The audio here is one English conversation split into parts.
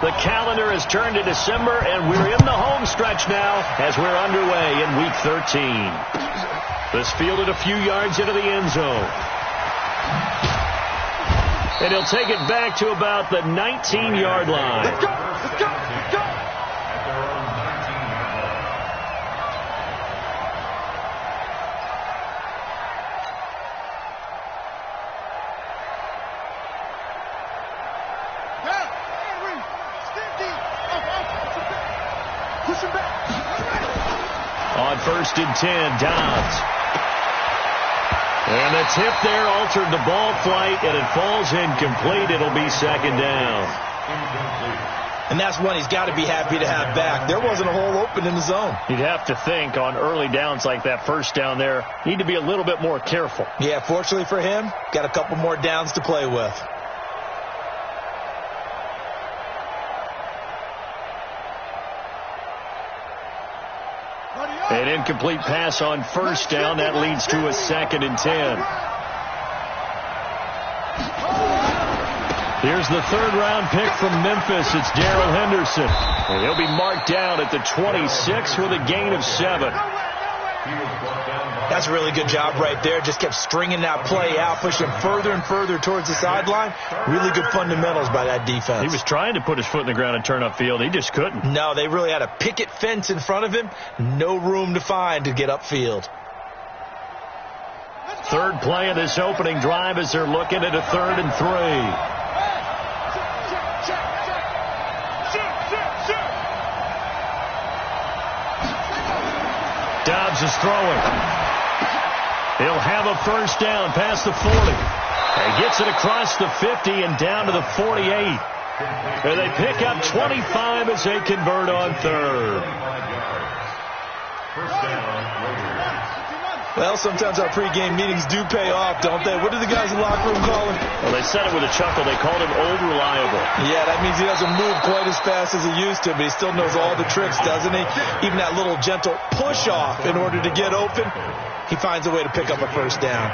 The calendar has turned to December, and we're in the home stretch now as we're underway in Week 13. This fielded a few yards into the end zone. And he'll take it back to about the 19-yard line. Let's go! Let's go! Let's go! On 1st and 10, Dobbs. And the tip there altered the ball flight, and it falls incomplete. It'll be 2nd down. And that's one he's got to be happy to have back. There wasn't a hole open in the zone. You'd have to think on early downs like that, 1st down there, need to be a little bit more careful. Yeah, fortunately for him, got a couple more downs to play with. An incomplete pass on 1st down. That leads to a 2nd and 10. Here's the 3rd-round pick from Memphis. It's Darrell Henderson. And he'll be marked down at the 26 with a gain of 7. That's a really good job right there. Just kept stringing that play out, pushing further and further towards the sideline. Really good fundamentals by that defense. He was trying to put his foot in the ground and turn upfield. He just couldn't. No, they really had a picket fence in front of him. No room to find to get upfield. 3rd play of this opening drive as they're looking at a 3rd and 3. Dobbs is throwing. He'll have a 1st down past the 40. He gets it across the 50 and down to the 48. And they pick up 25 as they convert on 3rd. Well, sometimes our pregame meetings do pay off, don't they? What do the guys in the locker room call him? Well, they said it with a chuckle. They called him Old Reliable. Yeah, that means he doesn't move quite as fast as he used to, but he still knows all the tricks, doesn't he? Even that little gentle push-off in order to get open, he finds a way to pick up a 1st down.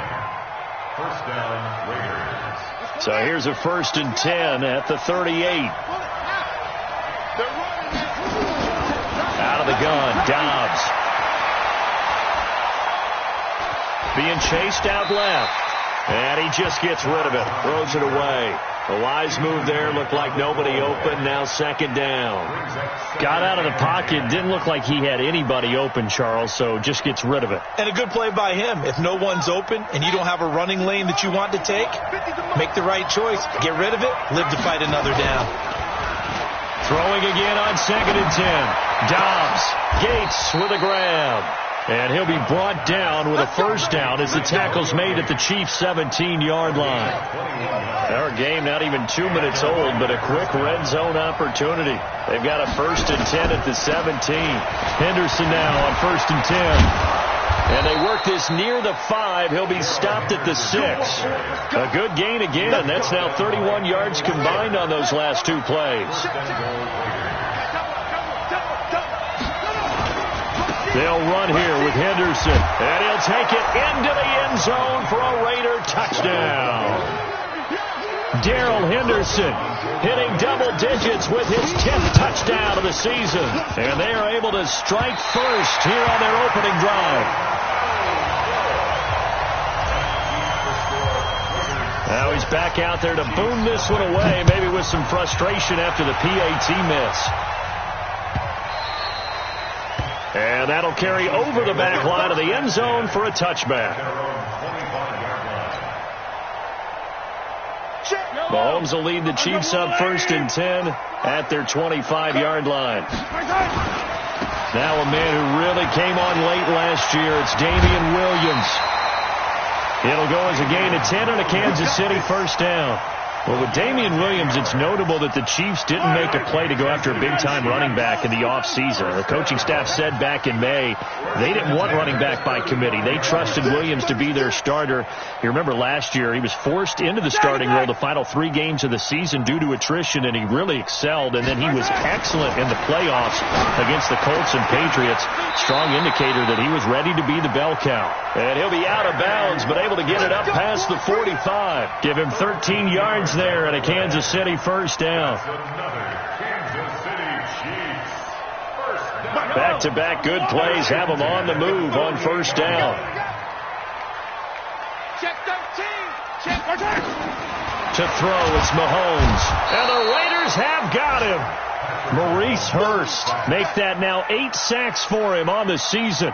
1st down, Raiders. So here's a 1st and 10 at the 38. Out of the gun, Dobbs. Being chased out left. And he just gets rid of it. Throws it away. A wise move there. Looked like nobody open. Now 2nd down. Got out of the pocket. Didn't look like he had anybody open, Charles, so just gets rid of it. And a good play by him. If no one's open and you don't have a running lane that you want to take, make the right choice. Get rid of it. Live to fight another down. Throwing again on 2nd and 10. Dobbs. Gates with a grab. And he'll be brought down with a 1st down as the tackle's made at the Chiefs' 17-yard line. Our game not even 2 minutes old, but a quick red zone opportunity. They've got a 1st and 10 at the 17. Henderson now on 1st and 10. And they work this near the 5. He'll be stopped at the 6. A good gain again. That's now 31 yards combined on those last 2 plays. They'll run here with Henderson. And he'll take it into the end zone for a Raider touchdown. Darrell Henderson hitting double digits with his 10th touchdown of the season. And they are able to strike first here on their opening drive. Now he's back out there to boom this one away, maybe with some frustration after the PAT miss. And that'll carry over the back line of the end zone for a touchback. Mahomes will lead the Chiefs up 1st and 10 at their 25-yard line. Now a man who really came on late last year. It's Damian Williams. It'll go as a gain of 10 on a Kansas City 1st down. Well, with Damian Williams, it's notable that the Chiefs didn't make a play to go after a big-time running back in the offseason. The coaching staff said back in May they didn't want running back by committee. They trusted Williams to be their starter. You remember last year he was forced into the starting role the final 3 games of the season due to attrition, and he really excelled. And then he was excellent in the playoffs against the Colts and Patriots. Strong indicator that he was ready to be the bell cow. And he'll be out of bounds, but able to get it up past the 45. Give him 13 yards yards there and a Kansas City first down. Back-to-back good plays have them on the move on first down. Check 13. Check 13. To throw, it's Mahomes. And the Raiders have got him. Maurice Hurst make that now 8 sacks for him on the season.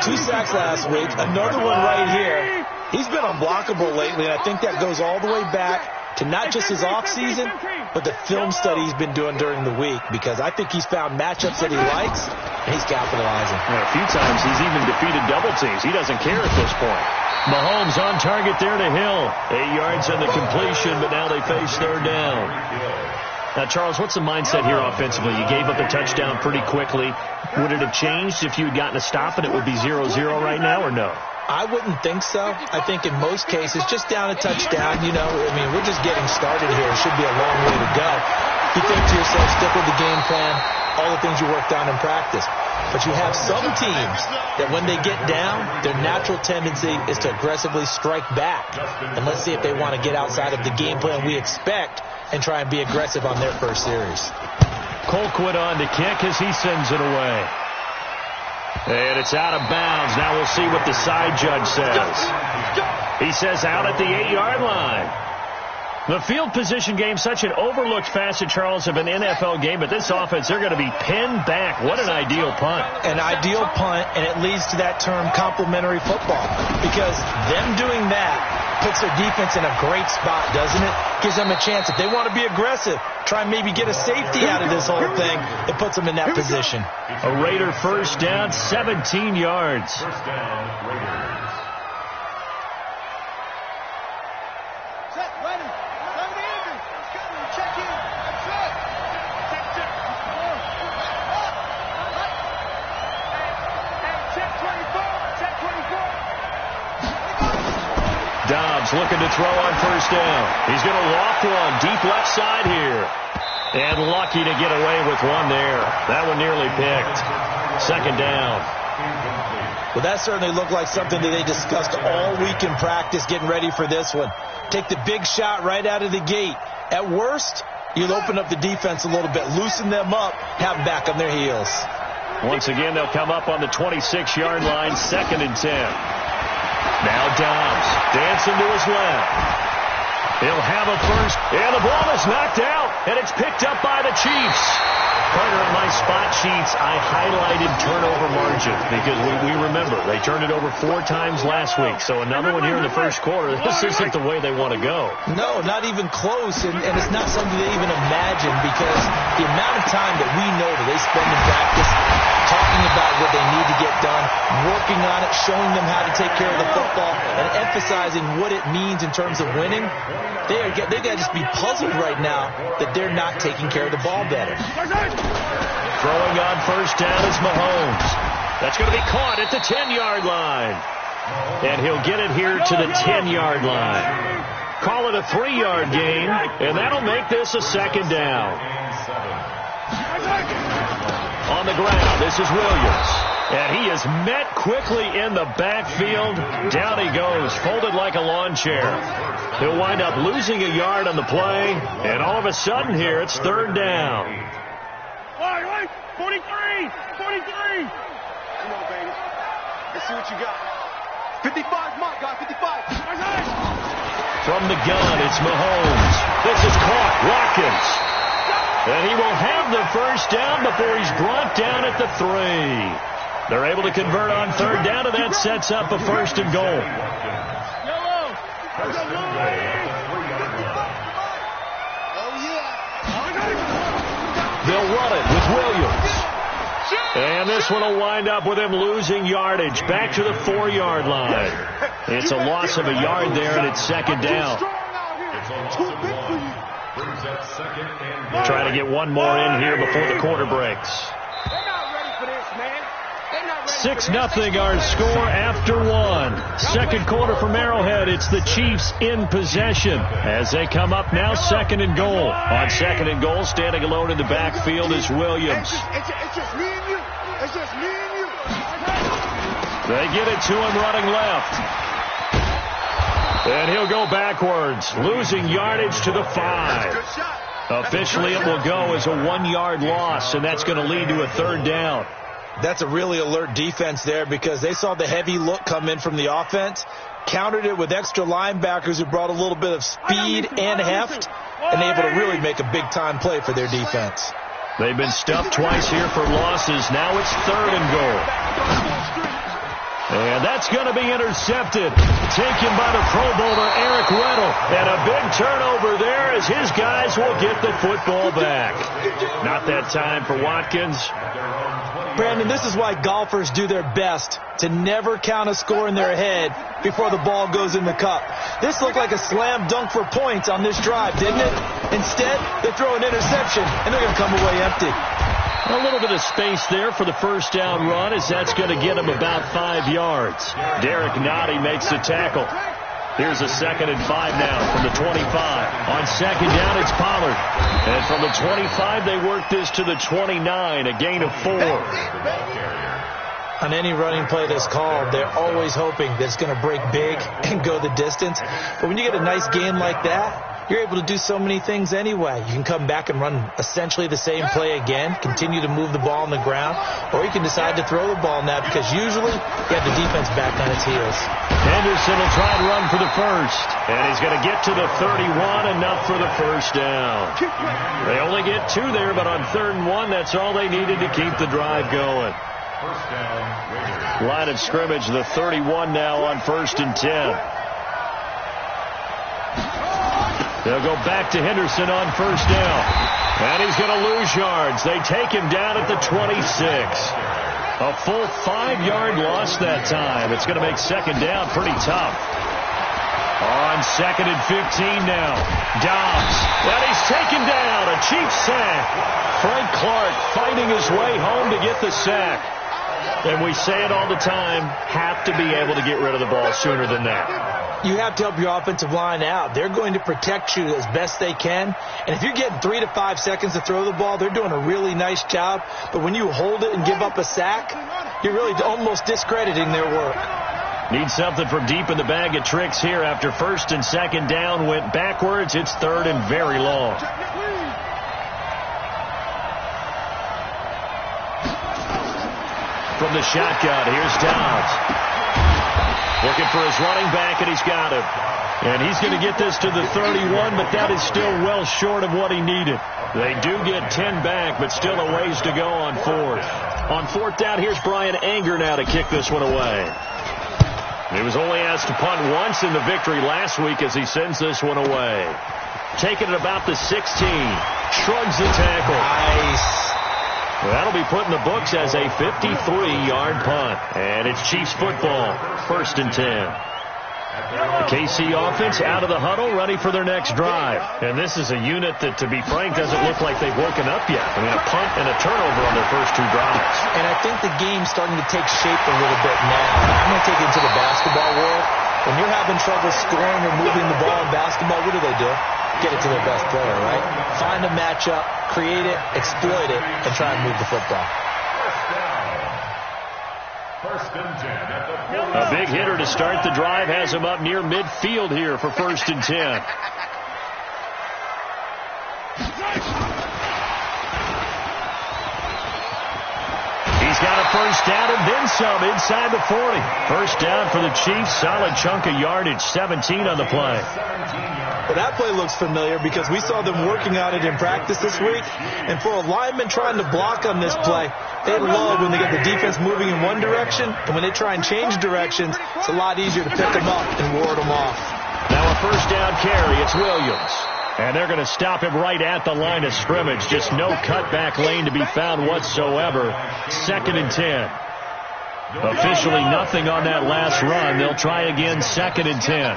2 sacks last week. Another one right here. He's been unblockable lately, and I think that goes all the way back to not just his offseason, but the film study he's been doing during the week, because I think he's found matchups that he likes, and he's capitalizing. A few times he's even defeated double teams. He doesn't care at this point. Mahomes on target there to Hill. 8 yards on the completion, but now they face third down. Now, Charles, what's the mindset here offensively? You gave up a touchdown pretty quickly. Would it have changed if you had gotten a stop and it would be 0-0 right now, or no? I wouldn't think so. I think in most cases, just down a touchdown, you know, I mean, we're just getting started here. It should be a long way to go. You think to yourself, stick with the game plan, all the things you worked on in practice. But you have some teams that when they get down, their natural tendency is to aggressively strike back. And let's see if they want to get outside of the game plan we expect and try and be aggressive on their first series. Colquitt on to kick as he sends it away. And it's out of bounds. Now we'll see what the side judge says. He says out at the 8-yard line. The field position game, such an overlooked facet, Charles, of an NFL game. But this offense, they're going to be pinned back. What an ideal punt. An ideal punt, and it leads to that term complementary football. Because them doing that puts their defense in a great spot, doesn't it? Gives them a chance. If they want to be aggressive, try and maybe get a safety out of this whole thing, it puts them in that position. A Raider first down, 17 yards. First down, Raiders. Set, ready. Ready to Andrew. Check in. That's it. Check. Check 24. Check 24. Dobbs looking to throw on first down. He's going to loft one deep left side here. And lucky to get away with one there. That one nearly picked. Second down. Well, that certainly looked like something that they discussed all week in practice getting ready for this one. Take the big shot right out of the gate. At worst, you'll open up the defense a little bit, loosen them up, have them back on their heels. Once again, they'll come up on the 26-yard line, 2nd and 10. Now Dobbs dancing to his left. He'll have a first, and the ball is knocked out, and it's picked up by the Chiefs. Carter, on my spot sheets, I highlighted turnover margin because we remember they turned it over 4 times last week. So another one here in the first quarter. This isn't the way they want to go. No, not even close, and it's not something they even imagine, because the amount of time that we know that they spend in practice talking about what they need to get done, working on it, showing them how to take care of the football, and emphasizing what it means in terms of winning. They got to just be puzzled right now that they're not taking care of the ball better. Throwing on first down is Mahomes. That's going to be caught at the 10-yard line. And he'll get it here to the 10-yard line. Call it a 3-yard gain, and that'll make this a second down. On the ground, this is Williams. And he is met quickly in the backfield. Down he goes, folded like a lawn chair. He'll wind up losing a yard on the play, and all of a sudden here, it's third down. Wait, 43. 43. Come on, baby. Let's see what you got. 55, my guy, 55. From the gun, it's Mahomes. This is caught. Watkins. And he will have the first down before he's brought down at the 3. They're able to convert on third down, and that sets up a first and goal. They'll run it with Williams. And this one will wind up with him losing yardage back to the 4-yard line. It's a loss of a yard there, and it's second down. Trying to get one more in here before the quarter breaks. 6-0 our score after 1. Second quarter from Arrowhead. It's the Chiefs in possession as they come up now, second and goal. On second and goal, standing alone in the backfield is Williams. It's just me and you. It's just me and you. They get it to him running left. And he'll go backwards, losing yardage to the 5. Officially, it will go as a 1-yard loss, and that's going to lead to a 3rd down. That's a really alert defense there because they saw the heavy look come in from the offense, countered it with extra linebackers who brought a little bit of speed and heft, and able to really make a big-time play for their defense. They've been stuffed twice here for losses. Now it's 3rd and goal. And that's going to be intercepted. Taken by the Pro Bowler, Eric Weddle. And a big turnover there as his guys will get the football back. Not that time for Watkins. Brandon, this is why golfers do their best to never count a score in their head before the ball goes in the cup. This looked like a slam dunk for points on this drive, didn't it? Instead, they throw an interception, and they're going to come away empty. A little bit of space there for the first down run as that's going to get him about 5 yards. Derek Nottie makes the tackle. Here's a 2nd and 5 now from the 25. On 2nd down, it's Pollard. And from the 25, they work this to the 29, a gain of 4. On any running play that's called, they're always hoping that it's going to break big and go the distance. But when you get a nice game like that, you're able to do so many things anyway. You can come back and run essentially the same play again, continue to move the ball on the ground, or you can decide to throw the ball now because usually you have the defense back on its heels. Henderson will try and run for the first, and he's going to get to the 31, enough for the first down. They only get 2 there, but on 3rd and 1, that's all they needed to keep the drive going. First down, Raiders. Line of scrimmage, the 31 now on 1st and 10. They'll go back to Henderson on 1st down. And he's going to lose yards. They take him down at the 26. A full 5-yard loss that time. It's going to make 2nd down pretty tough. On 2nd and 15 now. Dobbs. And he's taken down. A cheap sack. Frank Clark fighting his way home to get the sack. And we say it all the time, have to be able to get rid of the ball sooner than that. You have to help your offensive line out. They're going to protect you as best they can. And if you're getting 3 to 5 seconds to throw the ball, they're doing a really nice job. But when you hold it and give up a sack, you're really almost discrediting their work. Need something from deep in the bag of tricks here after 1st and 2nd down went backwards. It's 3rd and very long. From the shotgun, here's Downs. Looking for his running back, and he's got him. And he's going to get this to the 31, but that is still well short of what he needed. They do get 10 back, but still a ways to go on 4th. On 4th down, here's Brian Anger now to kick this one away. He was only asked to punt once in the victory last week as he sends this one away. Taking it about the 16. Shrugs the tackle. Nice. That'll be put in the books as a 53-yard punt. And it's Chiefs football, 1st and 10. The KC offense out of the huddle, ready for their next drive. And this is a unit that, to be frank, doesn't look like they've woken up yet. I mean, a punt and a turnover on their first 2 drives. And I think the game's starting to take shape a little bit now. I'm going to take it into the basketball world. When you're having trouble scoring or moving the ball in basketball, what do? Get it to their best player, right? Find a matchup, create it, exploit it, and try and move the football. First and 10 at the A big hitter to start the drive has him up near midfield here for 1st and 10. He's got a first down and then some inside the 40. First down for the Chiefs. Solid chunk of yardage, 17 on the play. Well, that play looks familiar because we saw them working on it in practice this week. And for a lineman trying to block on this play, they love when they get the defense moving in one direction. And when they try and change directions, it's a lot easier to pick them up and ward them off. Now a first down carry. It's Williams. And they're going to stop him right at the line of scrimmage. Just no cutback lane to be found whatsoever. 2nd and 10. Officially nothing on that last run. They'll try again, 2nd and 10.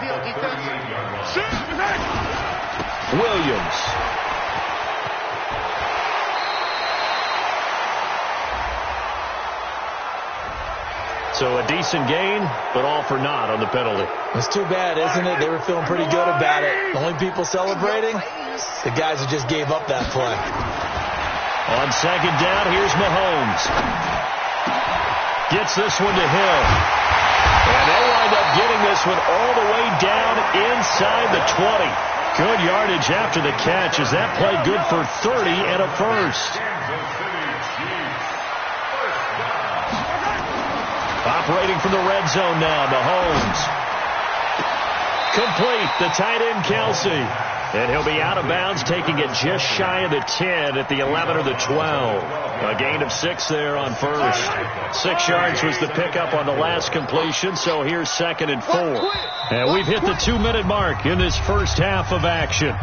Williams. So a decent gain, but all for naught on the penalty. It's too bad, isn't it? They were feeling pretty good about it. The only people celebrating, the guys who just gave up that play. On 2nd down, here's Mahomes. Gets this one to Hill. And they'll wind up getting this one all the way down inside the 20. Good yardage after the catch as that play good for 30 and a first. Operating from the red zone now, Mahomes. Complete, the tight end, Kelsey. And he'll be out of bounds, taking it just shy of the 10 at the 11 or the 12. A gain of 6 there on first. 6 yards was the pickup on the last completion, so here's 2nd and 4. And we've hit the 2-minute mark in this first half of action.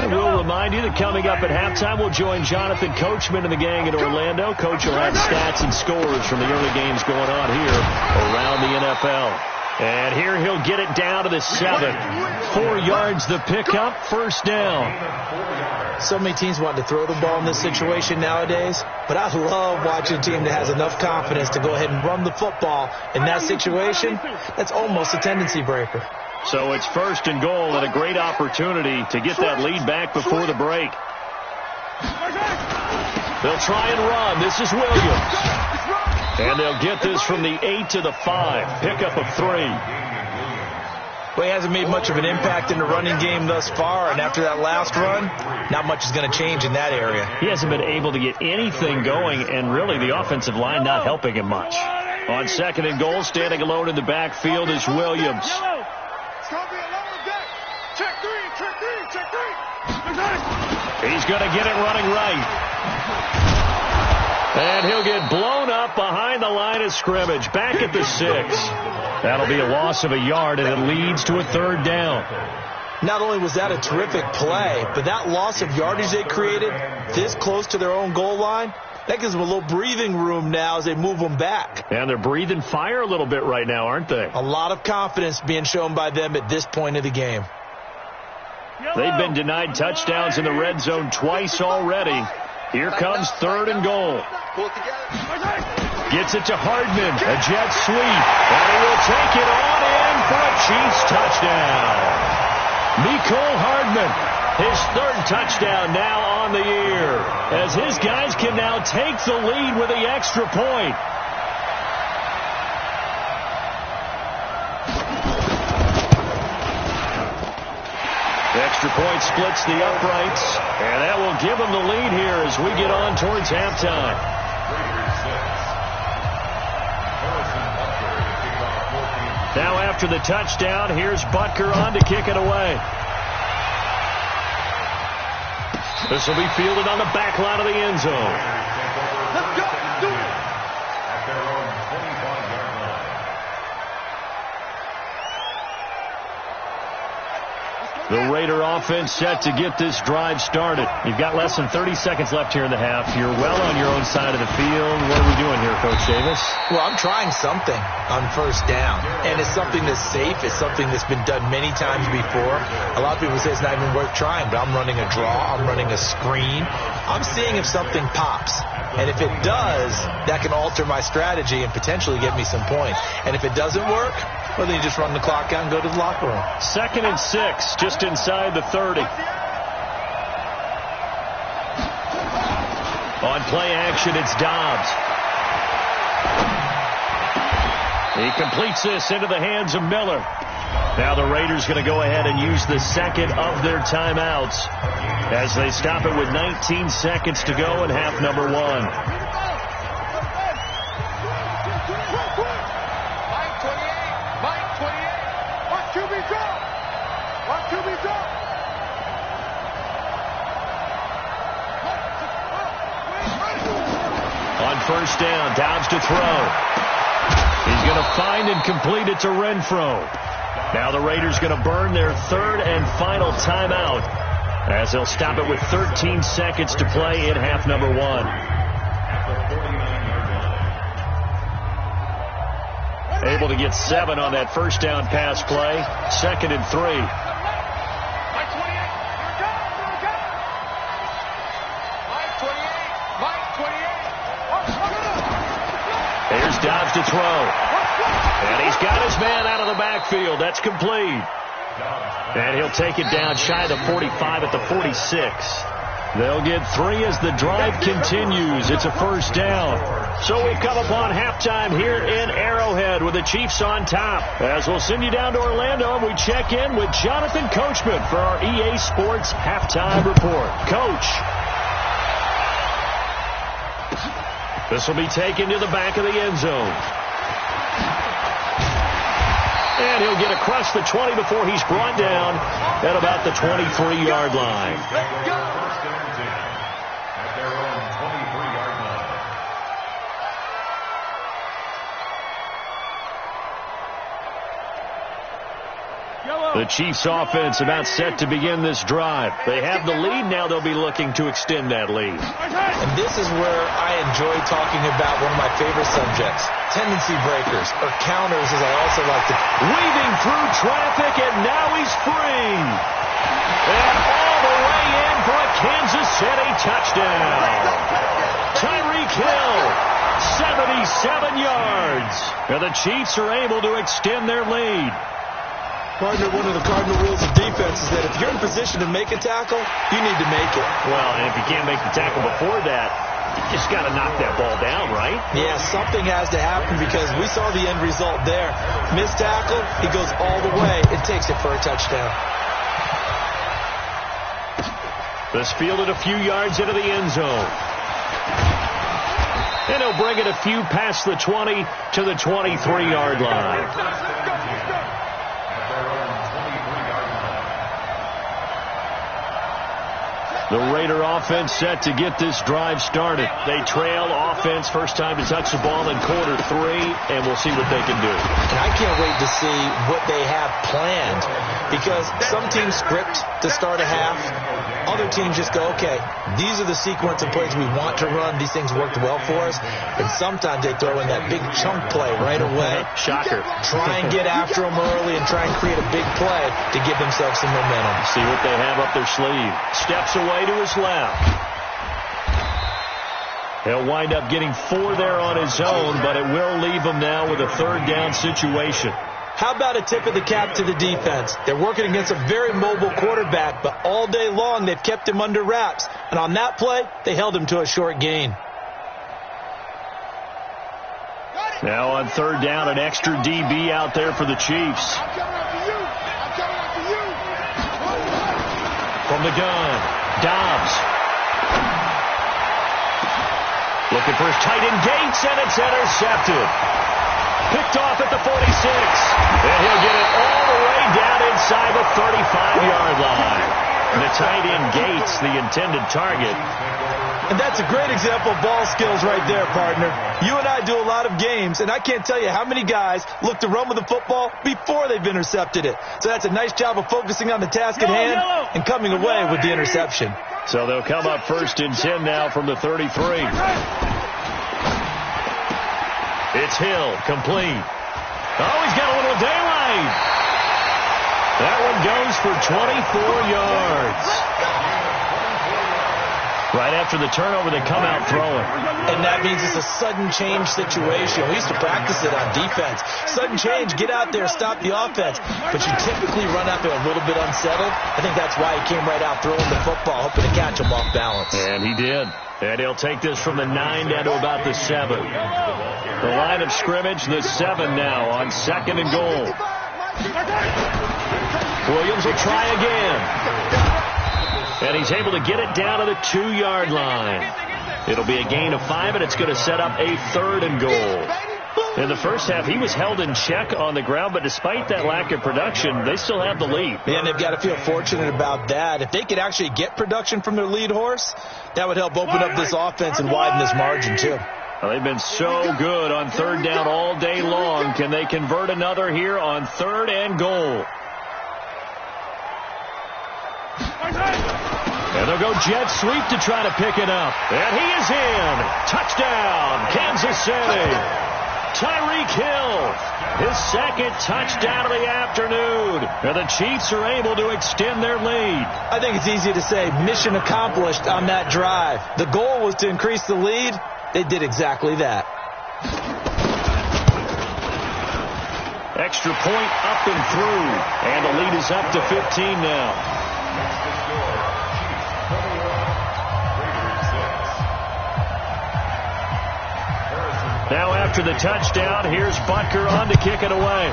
We'll remind you that coming up at halftime, we'll join Jonathan Coachman and the gang in Orlando. Coach will have stats and scores from the early games going on here around the NFL. And here he'll get it down to the 7. 4 yards the pickup, first down. So many teams want to throw the ball in this situation nowadays, but I love watching a team that has enough confidence to go ahead and run the football. In that situation, that's almost a tendency breaker. So it's 1st and goal and a great opportunity to get that lead back before the break. They'll try and run. This is Williams. And they'll get this from the 8 to the 5. Pickup of 3. Well, he hasn't made much of an impact in the running game thus far, and after that last run, not much is going to change in that area. He hasn't been able to get anything going, and really the offensive line not helping him much. On 2nd and goal, standing alone in the backfield is Williams. He's going to get it running right. And he'll get blown up behind the line of scrimmage, back at the 6. That'll be a loss of a yard, and it leads to a 3rd down. Not only was that a terrific play, but that loss of yardage they created this close to their own goal line, that gives them a little breathing room now as they move them back. And they're breathing fire a little bit right now, aren't they? A lot of confidence being shown by them at this point of the game. They've been denied touchdowns in the red zone twice already. Here comes 3rd and goal. Gets it to Hardman. A jet sweep. And he will take it on in for a Chiefs touchdown. Mecole Hardman, his 3rd touchdown now on the year, as his guys can now take the lead with the extra point. The extra point splits the uprights, and that will give them the lead here as we get on towards halftime. Now after the touchdown, here's Butker on to kick it away. This will be fielded on the back line of the end zone. Let's go. Do it. At their own 25-yard line. The Raider offense set to get this drive started. You've got less than 30 seconds left here in the half. You're well on your own side of the field. What are we doing here, Coach Davis? Well, I'm trying something on 1st down, and it's something that's safe. It's something that's been done many times before. A lot of people say it's not even worth trying, but I'm running a draw. I'm running a screen. I'm seeing if something pops. And if it does, that can alter my strategy and potentially get me some points. And if it doesn't work, well, then you just run the clock out and go to the locker room. 2nd and 6, just inside the 30. On play action, it's Dobbs. He completes this into the hands of Miller. Now the Raiders going to go ahead and use the 2nd of their timeouts as they stop it with 19 seconds to go in half number 1. On 1st down, Dobbs to throw. He's going to find and complete it to Renfro. Now the Raiders going to burn their 3rd and final timeout as they'll stop it with 13 seconds to play in half number 1. Able to get 7 on that 1st down pass play. 2nd and 3. Here's Dobbs to throw. And he's got his man out of the backfield. That's complete. And he'll take it down shy of the 45 at the 46. They'll get 3 as the drive continues. It's a first down. So we've come upon halftime here in Arrowhead with the Chiefs on top. As we'll send you down to Orlando, and we check in with Jonathan Coachman for our EA Sports Halftime Report. Coach. This will be taken to the back of the end zone. And he'll get across the 20 before he's brought down at about the 23-yard line. At their own 23-yard line. The Chiefs offense about set to begin this drive. They have the lead. Now they'll be looking to extend that lead. And this is where I enjoy talking about one of my favorite subjects, tendency breakers, or counters as I also like to. Weaving through traffic, and now he's free. And all the way in for a Kansas City touchdown. Tyreek Hill, 77 yards. And the Chiefs are able to extend their lead. Partner, one of the cardinal rules of defense is that if you're in position to make a tackle, you need to make it. Well, and if you can't make the tackle before that, you just got to knock that ball down, right? Yeah, something has to happen because we saw the end result there. Missed tackle, he goes all the way and takes it for a touchdown. This fielded a few yards into the end zone. And he'll bring it a few past the 20 to the 23-yard line. The Raider offense set to get this drive started. They trail offense first time to touch the ball in quarter 3, and we'll see what they can do. And I can't wait to see what they have planned because some teams script to start a half. Other teams just go, okay, these are the sequence of plays we want to run. These things worked well for us. And sometimes they throw in that big chunk play right away. Shocker. Try and get after them early and try and create a big play to give themselves some momentum. See what they have up their sleeve. Steps away to his left. He'll wind up getting 4 there on his own, but it will leave him now with a third down situation. How about a tip of the cap to the defense? They're working against a very mobile quarterback, but all day long they've kept him under wraps. And on that play, they held him to a short gain. Now on third down, an extra DB out there for the Chiefs. From the gun, Dobbs. Looking for his tight end Gates, and it's intercepted. Picked off at the 46. And he'll get it all the way down inside the 35-yard line. And the tight end Gates, the intended target. And that's a great example of ball skills right there, partner. You and I do a lot of games, and I can't tell you how many guys look to run with the football before they've intercepted it. So that's a nice job of focusing on the task at hand and coming away with the interception. So they'll come up first and 10 now from the 33. It's Hill, complete. Oh, he's got a little daylight. That one goes for 24 yards. Right after the turnover, they come out throwing. And that means it's a sudden change situation. We used to practice it on defense. Sudden change, get out there, stop the offense. But you typically run out there a little bit unsettled. I think that's why he came right out throwing the football, hoping to catch him off balance. And he did. And he'll take this from the 9 down to about the 7. The line of scrimmage, the 7 now on second and goal. Williams will try again. And he's able to get it down to the 2-yard line. It'll be a gain of 5, and it's going to set up a third and goal. In the first half, he was held in check on the ground, but despite that lack of production, they still have the lead. And they've got to feel fortunate about that. If they could actually get production from their lead horse, that would help open up this offense and widen this margin, too. Well, they've been so good on third down all day long. Can they convert another here on third and goal? And they'll go jet sweep to try to pick it up. And he is in. Touchdown, Kansas City. Tyreek Hill, his second touchdown of the afternoon. And the Chiefs are able to extend their lead. I think it's easy to say mission accomplished on that drive. The goal was to increase the lead. They did exactly that. Extra point up and through. And the lead is up to 15 now. Now after the touchdown, here's Butker on to kick it away.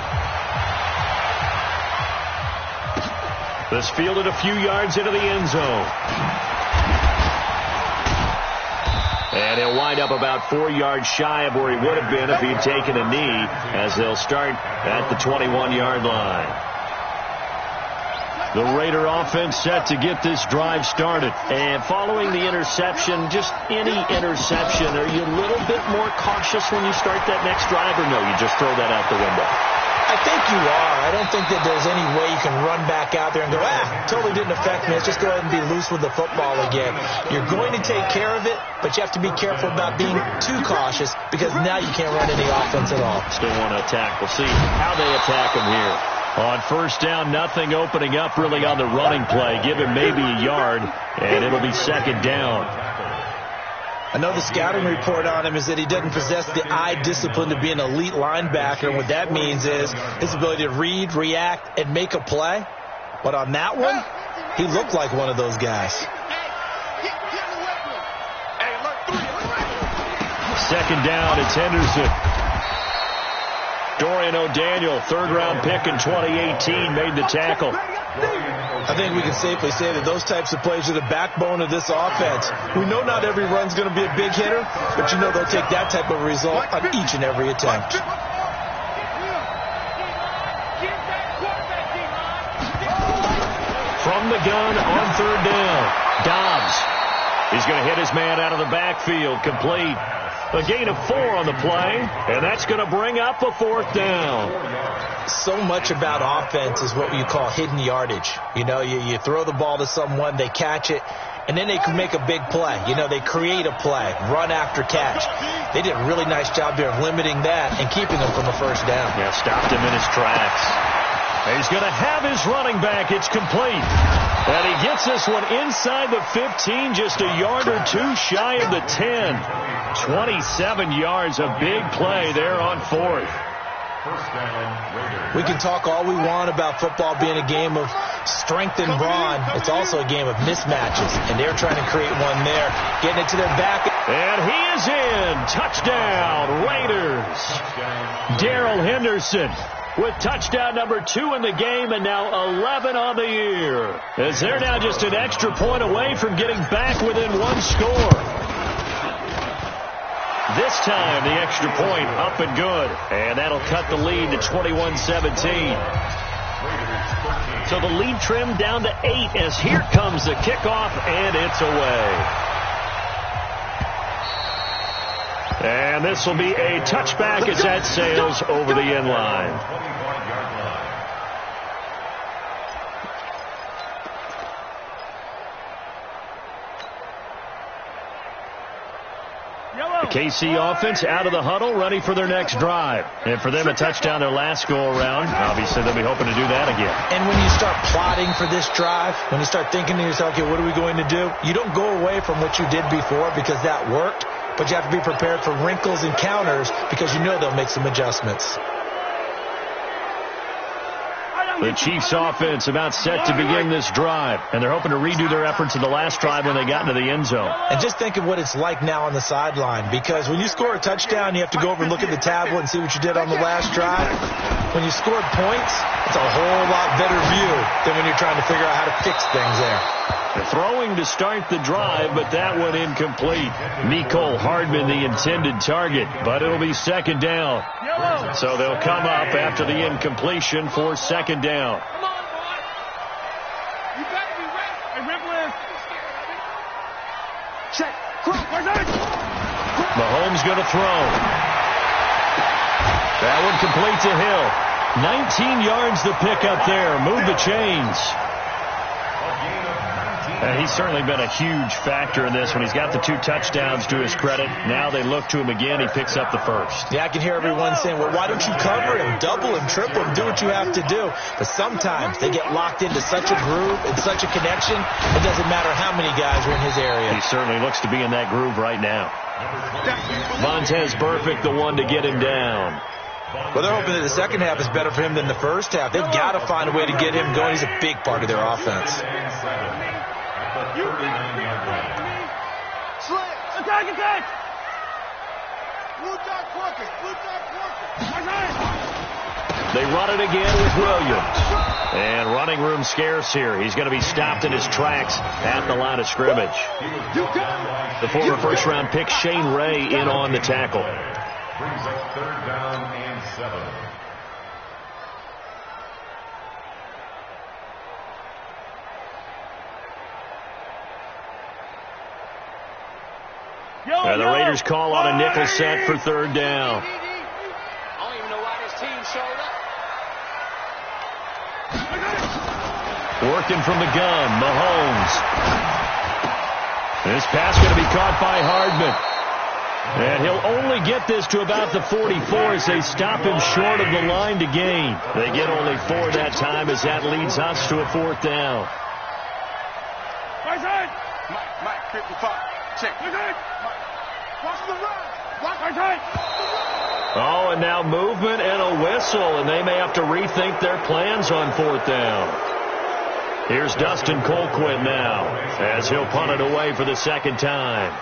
This fielded a few yards into the end zone. And he'll wind up about 4 yards shy of where he would have been if he'd taken a knee, as they'll start at the 21-yard line. The Raider offense set to get this drive started. And following the interception, just any interception, are you a little bit more cautious when you start that next drive, or no, you just throw that out the window? I think you are. I don't think that there's any way you can run back out there and go, totally didn't affect me. Let's just go ahead and be loose with the football again. You're going to take care of it, but you have to be careful about being too cautious, because now you can't run any offense at all. Still want to attack. We'll see how they attack him here. On first down, nothing opening up really on the running play. Give him maybe a yard, and it'll be second down. I know the scouting report on him is that he doesn't possess the eye discipline to be an elite linebacker. And what that means is his ability to read, react, and make a play. But on that one, he looked like one of those guys. Second down, it's Henderson. Dorian O'Daniel, third-round pick in 2018, made the tackle. I think we can safely say that those types of plays are the backbone of this offense. We know not every run's going to be a big hitter, but you know they'll take that type of result on each and every attempt. From the gun on third down, Dobbs. He's going to hit his man out of the backfield, complete. A gain of 4 on the play, and that's going to bring up a fourth down. So much about offense is what you call hidden yardage. You know, you throw the ball to someone, they catch it, and then they can make a big play. You know, they create a play, run after catch. They did a really nice job there of limiting that and keeping them from a first down. Yeah, stopped him in his tracks. He's going to have his running back. It's complete. And he gets this one inside the 15, just a yard or two shy of the 10. 27 yards, a big play there on fourth. We can talk all we want about football being a game of strength and brawn. It's also a game of mismatches, and they're trying to create one there, getting it to their back. And he is in. Touchdown, Raiders. Darrell Henderson with touchdown number 2 in the game, and now 11 on the year, as they're now just an extra point away from getting back within one score. This time, the extra point up and good. And that'll cut the lead to 21-17. So the lead trimmed down to 8 as here comes the kickoff, and it's away. And this will be a touchback as that sails over the end line. The KC offense out of the huddle, ready for their next drive. And for them, a touchdown their last go-around. Obviously, they'll be hoping to do that again. And when you start plotting for this drive, when you start thinking to yourself, okay, what are we going to do? You don't go away from what you did before because that worked, but you have to be prepared for wrinkles and counters because you know they'll make some adjustments. The Chiefs offense about set to begin this drive, and they're hoping to redo their efforts in the last drive when they got into the end zone. And just think of what it's like now on the sideline, because when you score a touchdown, you have to go over and look at the tablet and see what you did on the last drive. When you scored points, it's a whole lot better view than when you're trying to figure out how to fix things there. They're throwing to start the drive, but that one incomplete. Mecole Hardman, the intended target, but it'll be second down. So they'll come up after the incompletion for second down. Come on, boy. You better be ready. Hey, Ripley. Check. Mahomes going to throw. That one complete to Hill. 19 yards to pick up there. Move the chains. He's certainly been a huge factor in this one. He's got the 2 touchdowns to his credit. Now they look to him again. He picks up the first. Yeah, I can hear everyone saying, well, why don't you cover him, double him, triple him, do what you have to do. But sometimes they get locked into such a groove and such a connection, it doesn't matter how many guys are in his area. He certainly looks to be in that groove right now. Montez Burfict, the one to get him down. Well, they're hoping that the second half is better for him than the first half. They've got to find a way to get him going. He's a big part of their offense. Attack! They run it again with Williams. And running room scarce here. He's going to be stopped in his tracks at the line of scrimmage. The former first-round pick Shane Ray in on the tackle. Brings up 3rd down and 7. And the Raiders call on a nickel set for 3rd down. I don't even know why this team showed up. Working from the gun, Mahomes. This pass going to be caught by Hardman. And he'll only get this to about the 44 as they stop him short of the line to gain. They get only 4 that time as that leads us to a 4th down. Mike, 55. Check. Watch the run. Watch. Oh, and now movement and a whistle, and they may have to rethink their plans on 4th down. Here's Dustin Colquitt now as he'll punt it away for the 2nd time.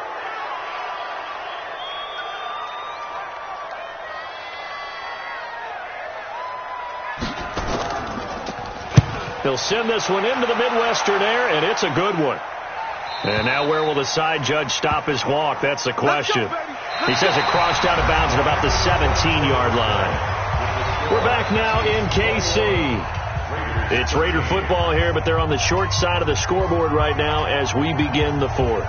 He'll send this one into the Midwestern air, and it's a good one. And now where will the side judge stop his walk? That's the question. He says it crossed out of bounds at about the 17-yard line. We're back now in KC. It's Raider football here, but they're on the short side of the scoreboard right now as we begin the 4th.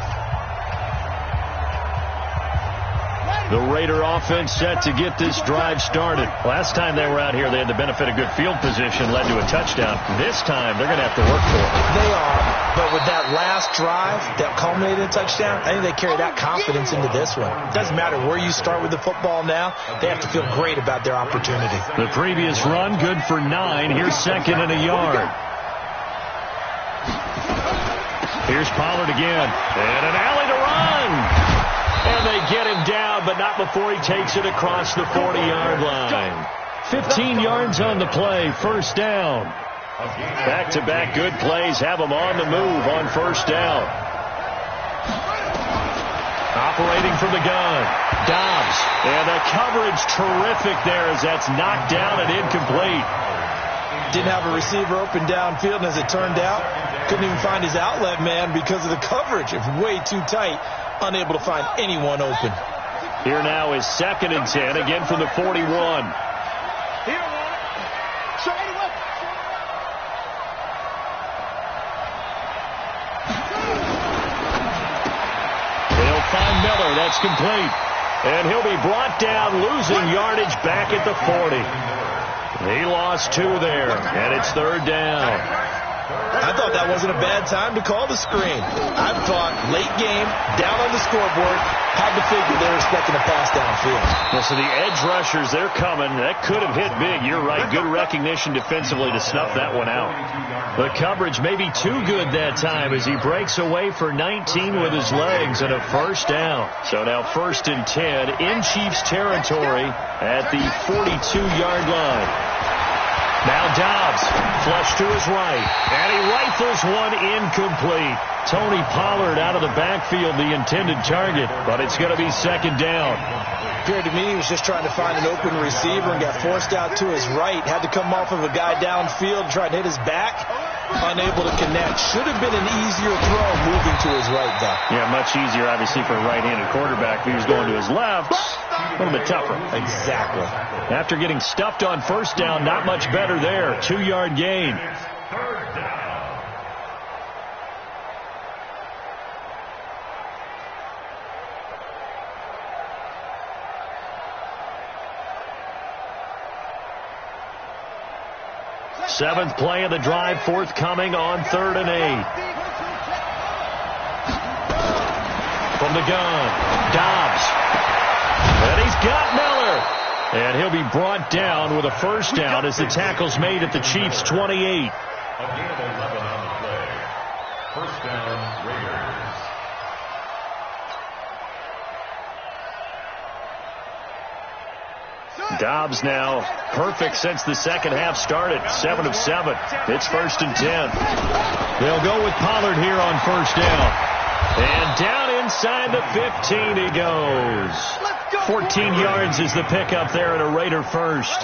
The Raider offense set to get this drive started. Last time they were out here, they had the benefit of good field position, led to a touchdown. This time, they're going to have to work for it. They are, but with that last drive that culminated in a touchdown, I think they carry that confidence into this one. It doesn't matter where you start with the football now. They have to feel great about their opportunity. The previous run, good for 9. Here's 2nd and a yard. Here's Pollard again. And an alley to run. And they get him down, but not before he takes it across the 40-yard line. 15 yards on the play, 1st down. Back-to-back good plays have them on the move on 1st down. Operating from the gun, Dobbs. And the coverage terrific there as that's knocked down and incomplete. Didn't have a receiver open downfield, and as it turned out, couldn't even find his outlet man because of the coverage. It's way too tight. Unable to find anyone open. Here now is 2nd and 10, again from the 41. Here, show me the weapon. They'll find Miller. That's complete. And he'll be brought down, losing yardage back at the 40. He lost 2 there, and it's 3rd down. I thought that wasn't a bad time to call the screen. I thought late game, down on the scoreboard, had to figure they're expecting a pass downfield. Well, so the edge rushers, they're coming. That could have hit big. You're right. Good recognition defensively to snuff that one out. The coverage may be too good that time as he breaks away for 19 with his legs and a 1st down. So now 1st and 10 in Chiefs territory at the 42-yard line. Now Dobbs, flush to his right, and he rifles one incomplete. Tony Pollard out of the backfield, the intended target, but it's going to be 2nd down. Appeared to me he was just trying to find an open receiver and got forced out to his right. Had to come off of a guy downfield, try to hit his back. Unable to connect. Should have been an easier throw moving to his right, though. Yeah, much easier, obviously, for a right-handed quarterback. If he was going to his left, a little bit tougher. Exactly. After getting stuffed on 1st down, not much better there. 2-yard gain. 3rd down. Seventh play of the drive, forthcoming on 3rd and 8. From the gun, Dobbs. And he's got Miller. And he'll be brought down with a 1st down as the tackle's made at the Chiefs' 28. A gain of 11 on the play. 1st down, Raiders. Dobbs now perfect since the second half started. 7 of 7. It's 1st and 10. They'll go with Pollard here on 1st down. And down inside the 15 he goes. 14 yards is the pickup there and a Raider first.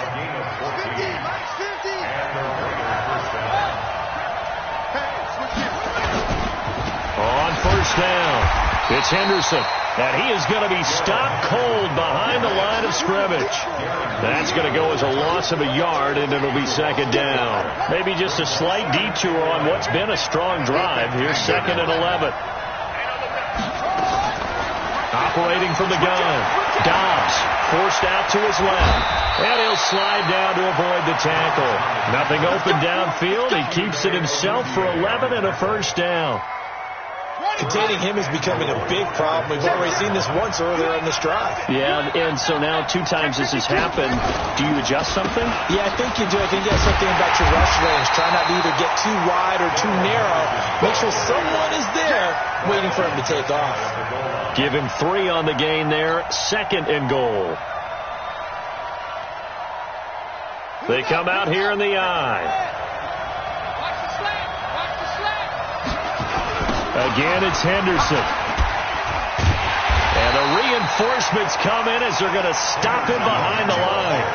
On 1st down, it's Henderson. And he is going to be stopped cold behind the line of scrimmage. That's going to go as a loss of a yard, and it'll be 2nd down. Maybe just a slight detour on what's been a strong drive. Here's 2nd and 11. Operating from the gun. Dobbs forced out to his left. And he'll slide down to avoid the tackle. Nothing open downfield. He keeps it himself for 11 and a 1st down. Containing him is becoming a big problem. We've already seen this once earlier in this drive. Yeah, and so now 2 times this has happened. Do you adjust something? Yeah, I think you do. I think you have something about your rush range. Try not to either get too wide or too narrow. Make sure someone is there waiting for him to take off. Give him 3 on the gain there. 2nd and goal. They come out here in the eye. Again, it's Henderson. And the reinforcements come in as they're going to stop him behind the line.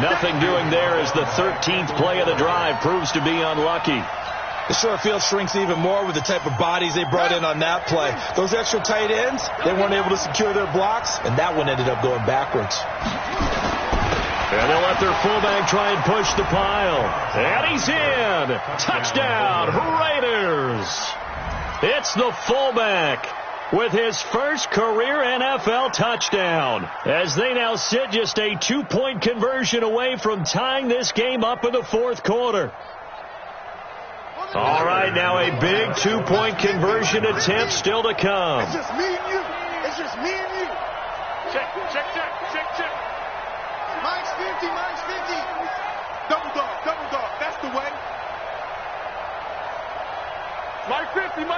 Nothing doing there as the 13th play of the drive proves to be unlucky. The short field shrinks even more with the type of bodies they brought in on that play. Those extra tight ends, they weren't able to secure their blocks, and that one ended up going backwards. And they'll let their fullback try and push the pile. And he's in. Touchdown, Raiders. It's the fullback with his first career NFL touchdown, as they now sit just a 2-point conversion away from tying this game up in the 4th quarter. All right, now a big 2-point conversion attempt still to come. It's just me and you. It's just me and you. Check. Mine's 50. Double dog. That's the way. Mike 50. 66.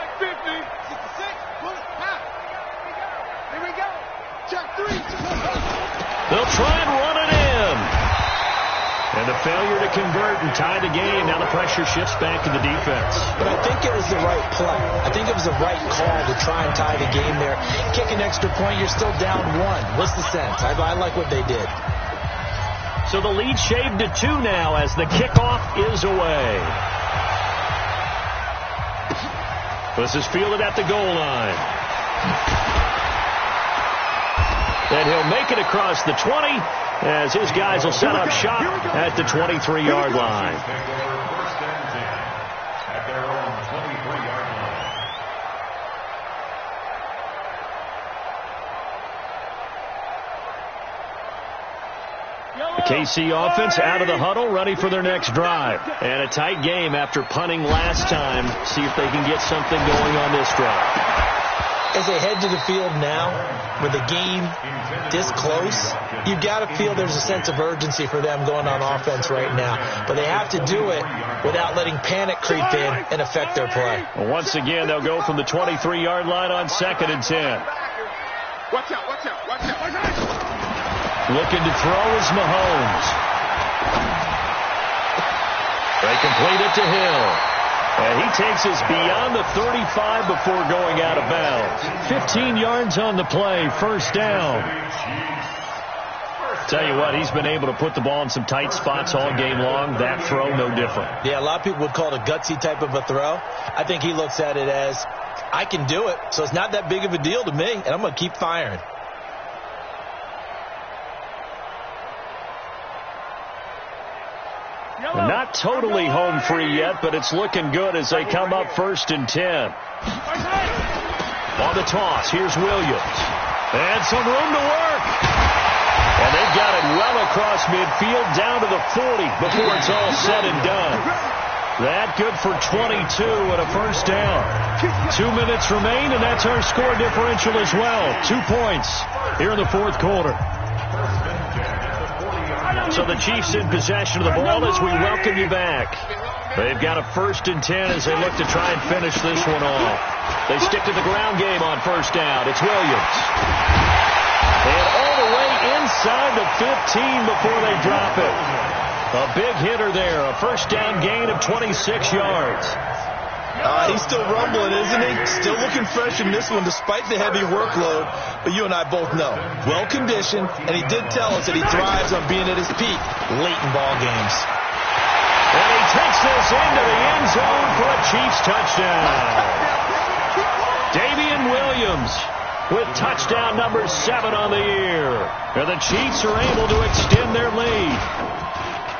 Pull it. Here we go. Check 3. They'll try and run it in. And the failure to convert and tie the game. Now the pressure shifts back to the defense. But I think it was the right play. I think it was the right call to try and tie the game there. Kick an extra point, you're still down 1. What's the sense? I like what they did. So the lead shaved to 2 now as the kickoff is away. This is fielded at the goal line. And he'll make it across the 20 as his guys will set up shop at the 23-yard line. At their own 23-yard line. The KC offense out of the huddle, ready for their next drive. And a tight game after punting last time. See if they can get something going on this drive. As they head to the field now, with the game this close, you've got to feel there's a sense of urgency for them going on offense right now. But they have to do it without letting panic creep in and affect their play. Well, once again, they'll go from the 23-yard line on 2nd and 10. Watch out. Looking to throw is Mahomes. They complete it to Hill. And he takes us beyond the 35 before going out of bounds. 15 yards on the play, 1st down. Tell you what, he's been able to put the ball in some tight spots all game long. That throw, no different. Yeah, a lot of people would call it a gutsy type of a throw. I think he looks at it as, I can do it, so it's not that big of a deal to me, and I'm going to keep firing. Not totally home free yet, but it's looking good as they come up 1st and 10. On the toss, here's Williams. And some room to work. And they've got it well across midfield down to the 40 before it's all said and done. That good for 22 and a 1st down. 2 minutes remain, and that's our score differential as well. 2 points here in the 4th quarter. So the Chiefs in possession of the ball as we welcome you back. They've got a 1st and 10 as they look to try and finish this one off. They stick to the ground game on 1st down. It's Williams. And all the way inside the 15 before they drop it. A big hitter there. A first down gain of 26 yards. He's still rumbling, isn't he? Still looking fresh in this one despite the heavy workload. But you and I both know, well-conditioned, and he did tell us that he thrives on being at his peak late in ball games. And he takes this into the end zone for a Chiefs touchdown. Damian Williams with touchdown number 7 on the year. And the Chiefs are able to extend their lead.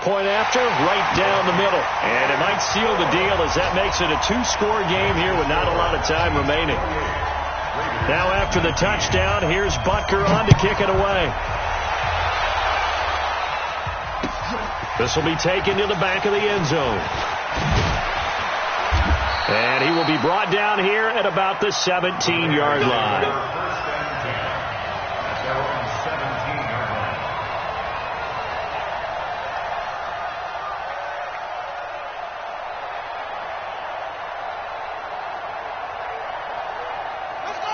Point after, right down the middle. And it might seal the deal as that makes it a 2-score game here with not a lot of time remaining. Now after the touchdown, here's Butker on to kick it away. This will be taken to the back of the end zone. And he will be brought down here at about the 17-yard line.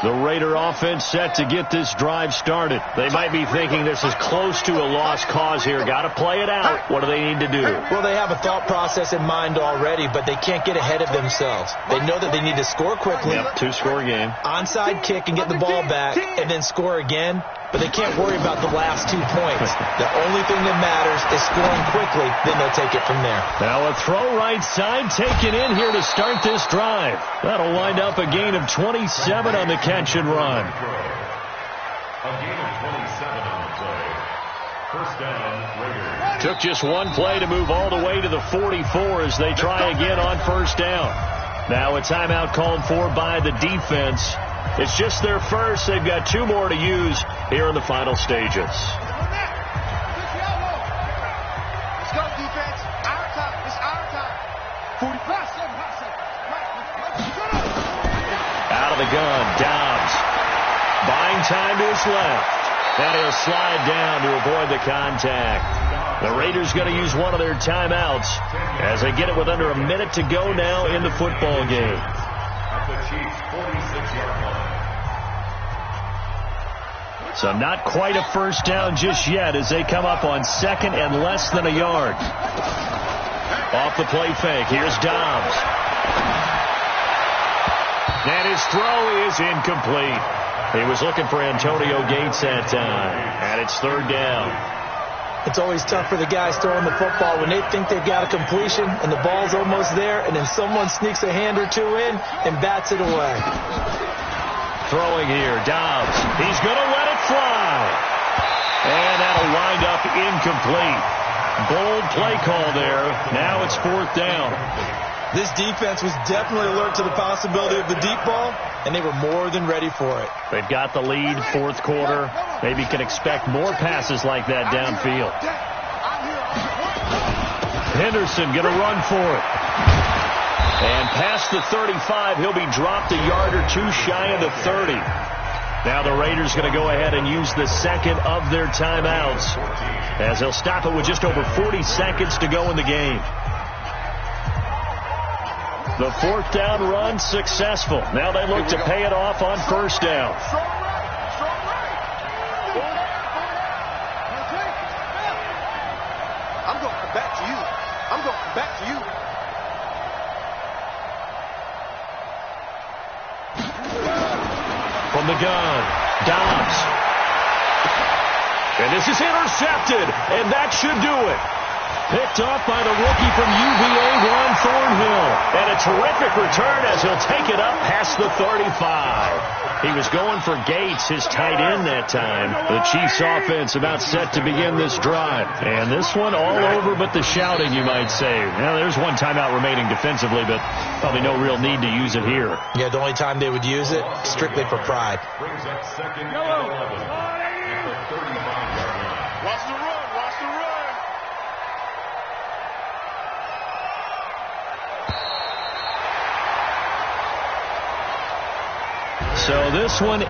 The Raider offense set to get this drive started. They might be thinking this is close to a lost cause here. Got to play it out. What do they need to do? Well, they have a thought process in mind already, but they can't get ahead of themselves. They know that they need to score quickly. Yep, 2-score game. Onside kick and get the ball back, and then score again. But they can't worry about the last 2 points. The only thing that matters is scoring quickly. Then they'll take it from there. Now a throw right side taken in here to start this drive. That'll wind up a gain of 27 on the catch and run. A gain of 27 on the play. First down, Raiders. Took just one play to move all the way to the 44 as they try again on first down. Now a timeout called for by the defense. It's just their first. They've got 2 more to use here in the final stages. Let's go, defense. Our time. It's our time. 45 seconds. Out of the gun, Dobbs. Buying time to his left. And he'll slide down to avoid the contact. The Raiders going to use one of their timeouts as they get it with under a minute to go now in the football game. At the Chiefs' 46-yard line. So not quite a first down just yet as they come up on second and less than a yard. Off the play fake. Here's Dobbs. And his throw is incomplete. He was looking for Antonio Gates that time. And it's third down. It's always tough for the guys throwing the football when they think they've got a completion and the ball's almost there, and then someone sneaks a hand or two in and bats it away. Throwing here, Dobbs. He's going to let it fly. And that'll wind up incomplete. Bold play call there. Now it's fourth down. This defense was definitely alert to the possibility of the deep ball, and they were more than ready for it. They've got the lead, fourth quarter. Maybe can expect more passes like that downfield. Henderson going to run for it. And past the 35, he'll be dropped a yard or 2 shy of the 30. Now the Raiders going to go ahead and use the second of their timeouts as they'll stop it with just over 40 seconds to go in the game. The fourth down run successful. Now they look to pay it off on first down. I'm going to come back to you. I'm going to come back to you. From the gun, Dobbs. And this is intercepted, and that should do it. Picked off by the rookie from UVA, Juan Thornhill. And a terrific return as he'll take it up past the 35. He was going for Gates, his tight end that time. The Chiefs offense about set to begin this drive. And this one all over but the shouting, you might say. Now, there's one timeout remaining defensively, but probably no real need to use it here. Yeah, the only time they would use it, strictly for pride. Brings up second and 11 at the 35-yard line. Watch the run. Watch the run. So this one